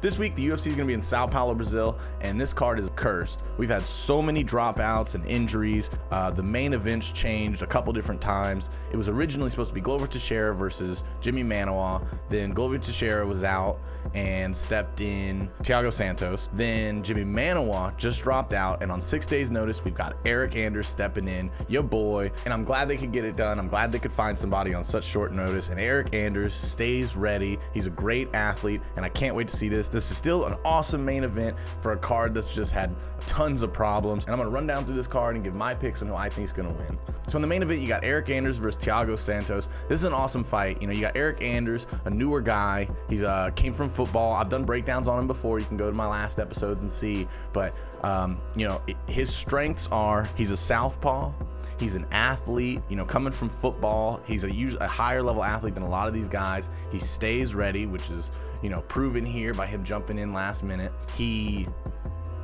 This week, the UFC is going to be in Sao Paulo, Brazil, and this card is cursed. We've had so many dropouts and injuries. The main events changed a couple different times. It was originally supposed to be Glover Teixeira versus Jimmy Manuwa. Then Glover Teixeira was out and stepped in Thiago Santos. Then Jimmy Manuwa just dropped out, and on 6 days' notice, we've got Eric Anders stepping in, your boy. And I'm glad they could get it done. I'm glad they could find somebody on such short notice. And Eric Anders stays ready. He's a great athlete, and I can't wait to see this. This is still an awesome main event for a card that's just had tons of problems. And I'm going to run down through this card and give my picks on who I think is going to win. So in the main event, you got Eric Anders versus Thiago Santos. This is an awesome fight. You know, you got Eric Anders, a newer guy. He's came from football. I've done breakdowns on him before. You can go to my last episodes and see. But you know, his strengths are he's a southpaw. He's an athlete, you know, coming from football. He's a higher level athlete than a lot of these guys. He stays ready, which is, you know, proven here by him jumping in last minute. He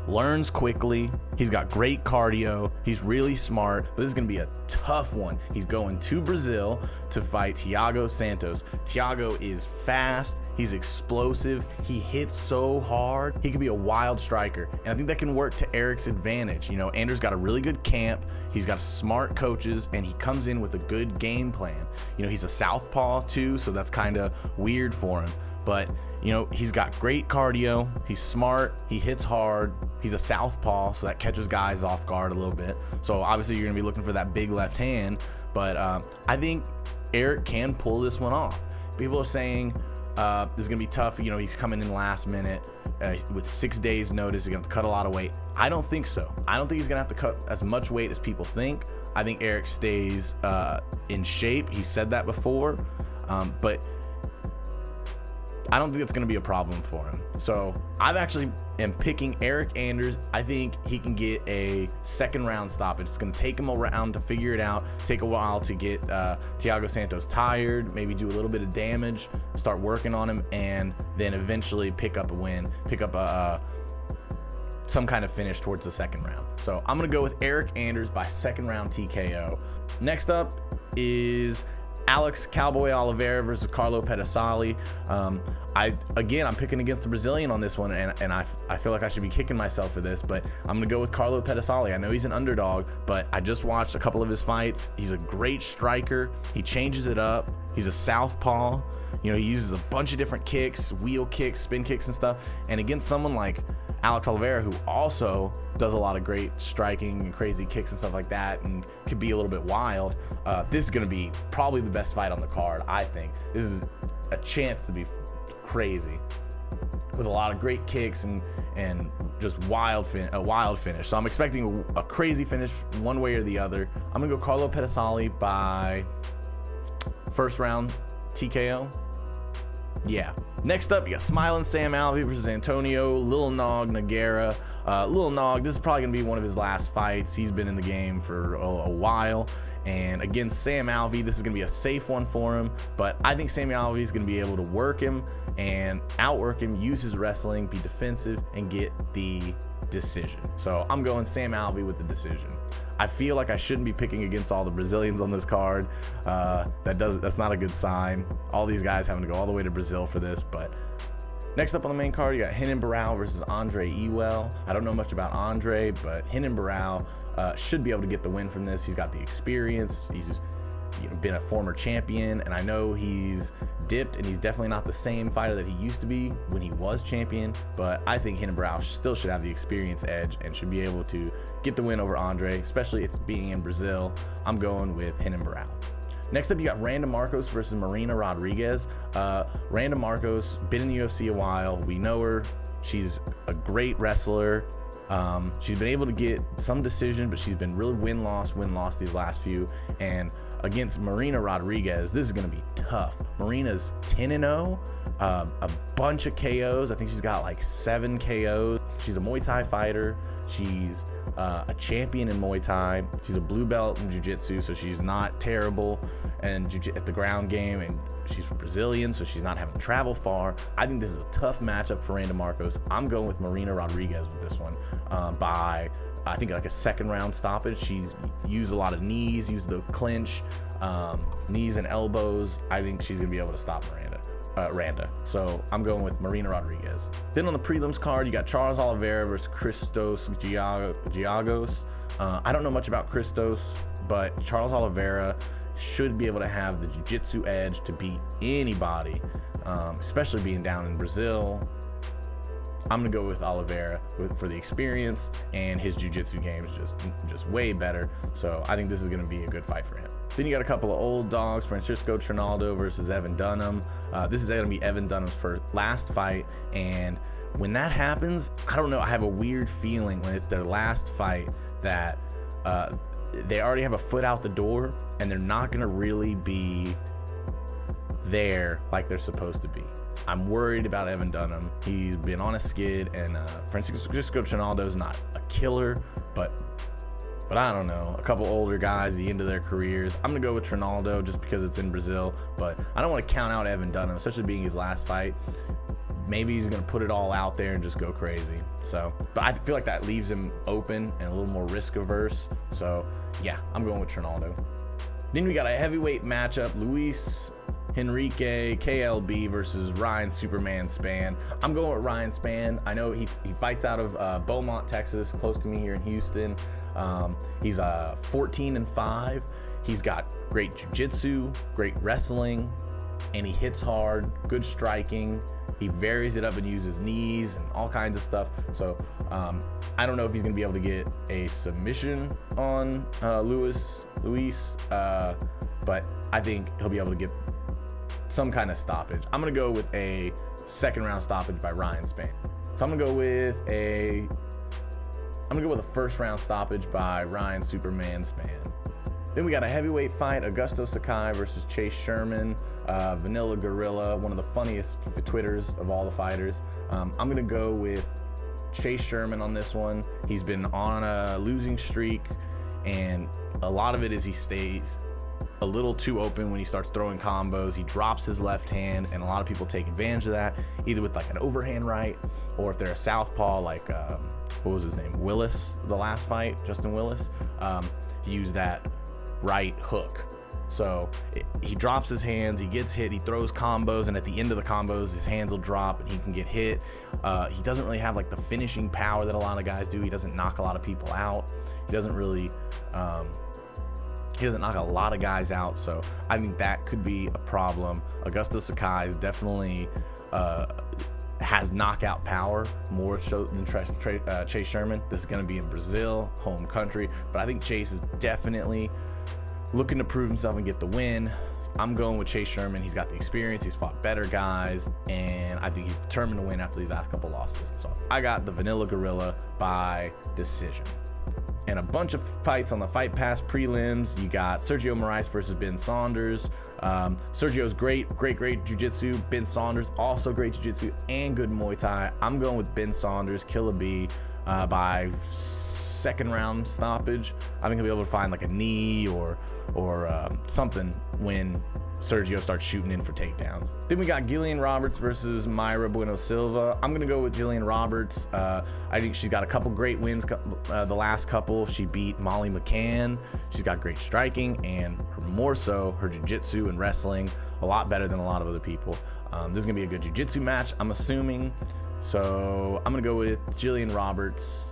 learns quickly. He's got great cardio. He's really smart. But this is going to be a tough one. He's going to Brazil to fight Thiago Santos. Thiago is fast. He's explosive. He hits so hard. He could be a wild striker. And I think that can work to Eric's advantage. You know, Anders got a really good camp. He's got smart coaches, and he comes in with a good game plan. You know, he's a southpaw too, so that's kind of weird for him. But, you know, he's got great cardio. He's smart. He hits hard. He's a southpaw, so that catches guys off guard a little bit. So obviously you're going to be looking for that big left hand. But I think Eric can pull this one off. People are saying this is going to be tough. You know, he's coming in last minute with 6 days notice. He's going to have to cut a lot of weight. I don't think so. I don't think he's going to have to cut as much weight as people think. I think Eric stays in shape. He said that before. But I don't think it's going to be a problem for him. So I've actually am picking Eric Anders. I think he can get a second round stoppage. It's going to take him a round to figure it out, take a while to get Thiago Santos tired, maybe do a little bit of damage, start working on him, and then eventually pick up a win, pick up some kind of finish towards the second round. So I'm going to go with Eric Anders by second round TKO. Next up is Alex Cowboy Oliveira versus Carlo Pedasali. I'm picking against the Brazilian on this one, and I feel like I should be kicking myself for this, but I'm gonna go with Carlo Pedasali. I know he's an underdog, but I just watched a couple of his fights. He's a great striker. He changes it up. He's a southpaw. You know, he uses a bunch of different kicks, wheel kicks, spin kicks, and stuff. And against someone like Alex Oliveira, who also does a lot of great striking and crazy kicks and stuff like that, and could be a little bit wild, this is going to be probably the best fight on the card, I think. This is a chance to be crazy with a lot of great kicks and just a wild finish. So I'm expecting a crazy finish one way or the other. I'm going to go Carlo Pedasali by first round TKO. Yeah. Next up, you got Smiling Sam Alvey versus Antonio Lil Nog Nogueira. Lil Nog, this is probably going to be one of his last fights. He's been in the game for a while. And against Sam Alvey, this is going to be a safe one for him. But I think Sam Alvey is going to be able to work him and outwork him, use his wrestling, be defensive, and get the decision. So I'm going Sam Alvey with the decision. I feel like I shouldn't be picking against all the Brazilians on this card. That's not a good sign. All these guys having to go all the way to Brazil for this. But next up on the main card, you got Renan Barão versus Andre Ewell. I don't know much about Andre, but Renan Barão should be able to get the win from this. He's got the experience. He's been a former champion, and I know he's dipped, and he's definitely not the same fighter that he used to be when he was champion, but I think Renan Barão still should have the experience edge and should be able to get the win over Andre, especially it's being in Brazil. I'm going with Renan Barão. Next up, you got Randa Marcos versus Marina Rodriguez. Randa Marcos, been in the UFC a while. We know her. She's a great wrestler. She's been able to get some decision, but she's been really win-loss these last few. And against Marina Rodriguez, this is going to be tough. Marina's 10-0, a bunch of KOs. I think she's got like 7 KOs. She's a Muay Thai fighter. She's a champion in Muay Thai. She's a blue belt in Jiu-Jitsu, so she's not terrible and at the ground game, and she's Brazilian, so she's not having to travel far. I think this is a tough matchup for Randa Marcos. I'm going with Marina Rodriguez with this one by, I think, like a second round stoppage. She's used a lot of knees, used the clinch, knees and elbows. I think she's going to be able to stop Randa. So I'm going with Marina Rodriguez. Then on the prelims card, you got Charles Oliveira versus Christos Giagos. I don't know much about Christos, but Charles Oliveira should be able to have the jiu-jitsu edge to beat anybody, especially being down in Brazil. I'm gonna go with Oliveira for the experience, and his jiu-jitsu game is just way better. So I think this is gonna be a good fight for him. Then you got a couple of old dogs, Francisco Trinaldo versus Evan Dunham. This is gonna be Evan Dunham's first last fight, and when that happens, I don't know, I have a weird feeling when it's their last fight that they already have a foot out the door and they're not gonna really be there like they're supposed to be. I'm worried about Evan Dunham. He's been on a skid, and Francisco Trinaldo is not a killer, but I don't know, a couple older guys, the end of their careers. I'm gonna go with Trinaldo just because it's in Brazil, but I don't want to count out Evan Dunham, especially being his last fight. Maybe he's gonna put it all out there and just go crazy. So, but I feel like that leaves him open and a little more risk averse. So yeah, I'm going with Trinaldo. Then we got a heavyweight matchup, Luis Henrique KLB versus Ryan Superman Spann. I'm going with Ryan Spann. I know he fights out of Beaumont, Texas, close to me here in Houston. He's 14-5. He's got great jiu-jitsu, great wrestling, and he hits hard, good striking. He varies it up and uses knees and all kinds of stuff. So I don't know if he's gonna be able to get a submission on Luis, but I think he'll be able to get some kind of stoppage. I'm gonna go with a second round stoppage by Ryan Spann. So I'm gonna go with a first round stoppage by Ryan Superman Spann. Then we got a heavyweight fight, Augusto Sakai versus Chase Sherman, Vanilla Gorilla, one of the funniest Twitters of all the fighters. I'm gonna go with Chase Sherman on this one. He's been on a losing streak, and a lot of it is he stays a little too open when he starts throwing combos. He drops his left hand, and a lot of people take advantage of that, either with like an overhand right, or if they're a southpaw like what was his name, Willis, the last fight, Justin Willis, he used that right hook. So he drops his hands, he gets hit, he throws combos, and at the end of the combos his hands will drop and he can get hit. He doesn't really have like the finishing power that a lot of guys do. He doesn't knock a lot of people out. He doesn't knock a lot of guys out, so I think that could be a problem. Augusto Sakai is definitely has knockout power more so than Chase Sherman. This is going to be in Brazil, home country, but I think Chase is definitely looking to prove himself and get the win. I'm going with Chase Sherman. He's got the experience, he's fought better guys, and I think he's determined to win after these last couple losses. So I got the Vanilla Gorilla by decision. And a bunch of fights on the Fight Pass prelims. You got Sergio Moraes versus Ben Saunders. Sergio's great jiu-jitsu. Ben Saunders also great jiu-jitsu and good Muay Thai. I'm going with Ben Saunders, Killer B, by second round stoppage. I think he'll be able to find like a knee or something when Sergio starts shooting in for takedowns. Then we got Gillian Roberts versus Mayra Bueno Silva. I'm gonna go with Gillian Roberts. I think she's got a couple great wins. The last couple, she beat Molly McCann. She's got great striking, and more so her jiu-jitsu and wrestling a lot better than a lot of other people. This is gonna be a good jiu-jitsu match, I'm assuming. So I'm gonna go with Gillian Roberts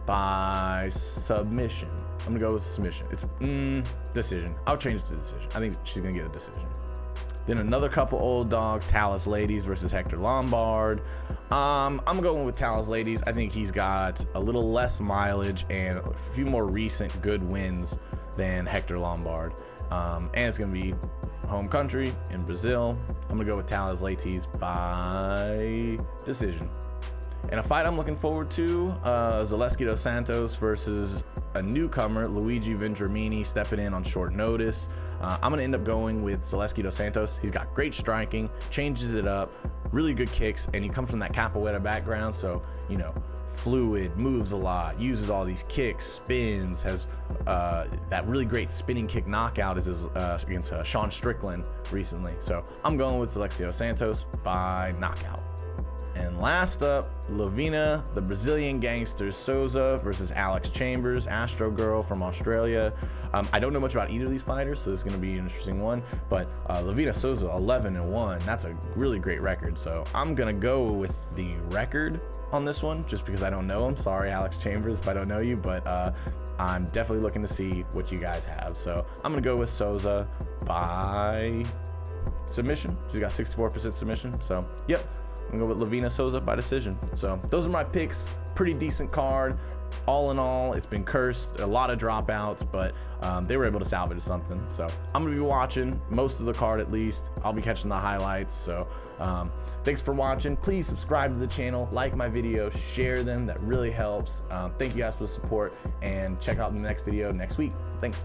by submission. I'm gonna go with submission. It's decision. I'll change it to decision. I think she's gonna get a decision. Then another couple old dogs, Talus Ladies versus Hector Lombard. I'm going with Talus Ladies. I think he's got a little less mileage and a few more recent good wins than Hector Lombard. And it's gonna be home country in Brazil. I'm gonna go with Talus Ladies by decision. And a fight I'm looking forward to, Zaleski dos Santos versus a newcomer, Luigi Vendramini, stepping in on short notice. I'm going to end up going with Zaleski dos Santos. He's got great striking, changes it up, really good kicks, and he comes from that capoeira background, so, you know, fluid, moves a lot, uses all these kicks, spins, has that really great spinning kick knockout against Sean Strickland recently. So I'm going with Zaleski dos Santos by knockout. And last up, Lavina, the Brazilian gangster Souza versus Alex Chambers, Astro Girl from Australia. I don't know much about either of these fighters, so this is going to be an interesting one. But Lavina Souza, 11-1. That's a really great record. So I'm going to go with the record on this one, just because I don't know him. Sorry, Alex Chambers, if I don't know you, but I'm definitely looking to see what you guys have. So I'm going to go with Souza by submission. She's got 64% submission. So, yep. I'm gonna go with Lavina Souza by decision. So those are my picks. Pretty decent card. All in all, it's been cursed. A lot of dropouts, but they were able to salvage something. So I'm gonna be watching most of the card at least. I'll be catching the highlights. So thanks for watching. Please subscribe to the channel, like my videos, share them. That really helps. Thank you guys for the support, and check out the next video next week. Thanks.